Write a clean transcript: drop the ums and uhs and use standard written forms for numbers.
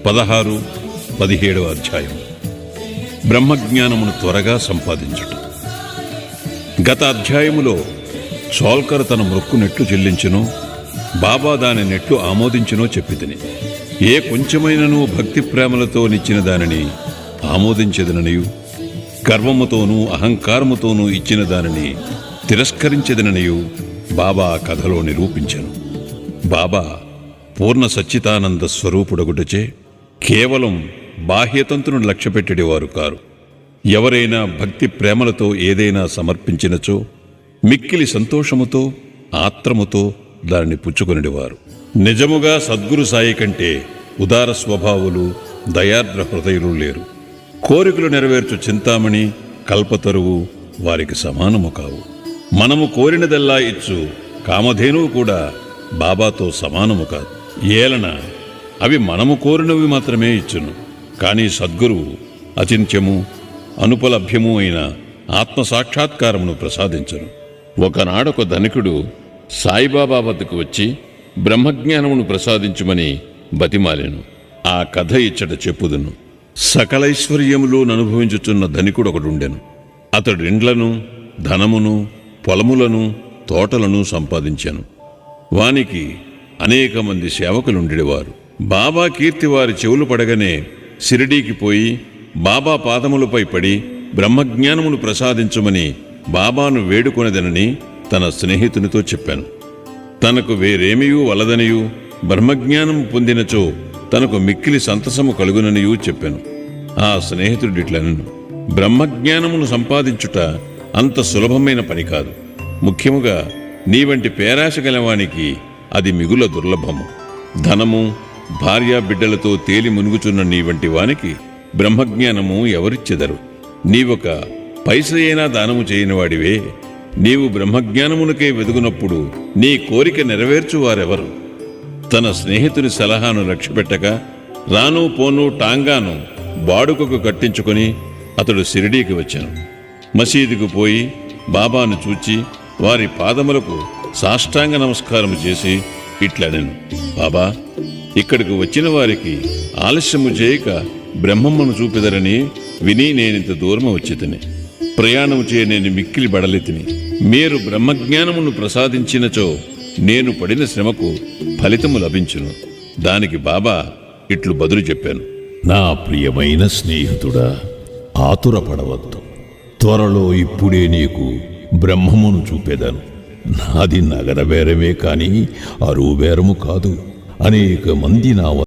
16, 17 అధ్యాయం. బ్రహ్మజ్ఞానమును త్వరగా సంపాదించుట. గత అధ్యాయములో సోల్కర్ తన మొక్కు నెట్లు చెల్లించునో, బాబా దాని నెట్లు ఆమోదించునో చెప్పితిని. ఏ కొంచెమైనను భక్తి ప్రేమలతో నిచ్చిన దానిని ఆమోదించెదననియు, గర్వముతోనూ అహంకారముతోనూ ఇచ్చిన దానిని తిరస్కరించెదననియు బాబా కథలో నిరూపించెను. బాబా పూర్ణ సచ్చితానంద స్వరూపుడగుటచే కేవలం బాహ్యతంతును లక్ష్యపెట్టేవారు కారు. ఎవరైనా భక్తి ప్రేమలతో ఏదైనా సమర్పించినచో మిక్కిలి సంతోషముతో ఆత్రముతో దానిని పుచ్చుకొనివారు. నిజముగా సద్గురు సాయి కంటే ఉదార స్వభావులు, దయార్ద్ర హృదయులు లేరు. కోరికలు నెరవేర్చు చింతామణి, కల్పతరువు వారికి సమానము కావు. మనము కోరినదల్లా ఇచ్చు కామధేనువు కూడా బాబాతో సమానము కాదు. ఏలన అవి మనము కోరినవి మాత్రమే ఇచ్చును. కానీ సద్గురువు అచింత్యము, అనుపలభ్యము అయిన ఆత్మసాక్షాత్కారమును ప్రసాదించను. ఒకనాడొక ధనికుడు సాయిబాబా వద్దకు వచ్చి బ్రహ్మజ్ఞానమును ప్రసాదించుమని బతిమాలెను. ఆ కథ ఇచ్చట చెప్పుదును. సకలైశ్వర్యములు అనుభవించుచున్న ధనికుడొకడుండెను. అతడు ఇండ్లను, ధనమును, పొలములను, తోటలను సంపాదించాను. వానికి అనేక మంది సేవకులుండేవారు. బాబా కీర్తి వారి చెవులు పడగానే షిరిడీకి పోయి బాబా పాదములపై పడి బ్రహ్మజ్ఞానమును ప్రసాదించుమని బాబాను వేడుకొనదనని తన స్నేహితునితో చెప్పాను. తనకు వేరేమియూ వలదనియూ, బ్రహ్మజ్ఞానము పొందినచో తనకు మిక్కిలి సంతసము కలుగుననియూ చెప్పాను. ఆ స్నేహితుడిట్లనను, బ్రహ్మజ్ఞానమును సంపాదించుట అంత సులభమైన పని కాదు. ముఖ్యముగా నీ వంటి పేరాశ గలవానికి అది మిగుల దుర్లభము. ధనము, భార్యా బిడ్డలతో తేలి మునుగుచున్న నీ వంటి వానికి బ్రహ్మజ్ఞానము ఎవరిచ్చెదరు? నీవొక పైసైనా దానము చేయనివాడివే. నీవు బ్రహ్మజ్ఞానమునకే వెదుగునప్పుడు నీ కోరిక నెరవేర్చువారెవరు? తన స్నేహితుని సలహాను లక్ష్యపెట్టక రాను పోను టాంగాను బాడుకకు కట్టించుకొని అతడు షిరిడీకి వచ్చాను. మసీదుకు పోయి బాబాను చూచి వారి పాదములకు సాష్టాంగ నమస్కారము చేసి ఇట్లనెను, బాబా, ఇక్కడికి వచ్చిన వారికి ఆలస్యము చేయక బ్రహ్మమ్మను చూపెదరని విని నేనింత దూరము వచ్చితిని. ప్రయాణము చేయ నేను మిక్కిలి బడలితిని. మీరు బ్రహ్మజ్ఞానమును ప్రసాదించినచో నేను పడిన శ్రమకు ఫలితము లభించును. దానికి బాబా ఇట్లు బదులు చెప్పాను, నా ప్రియమైన స్నేహితుడా, ఆతురపడవద్దు. త్వరలో ఇప్పుడే నీకు బ్రహ్మమును చూపెదను. నాది నగర బేరమే కాని అరువు బేరము కాదు. అనేక మంది నా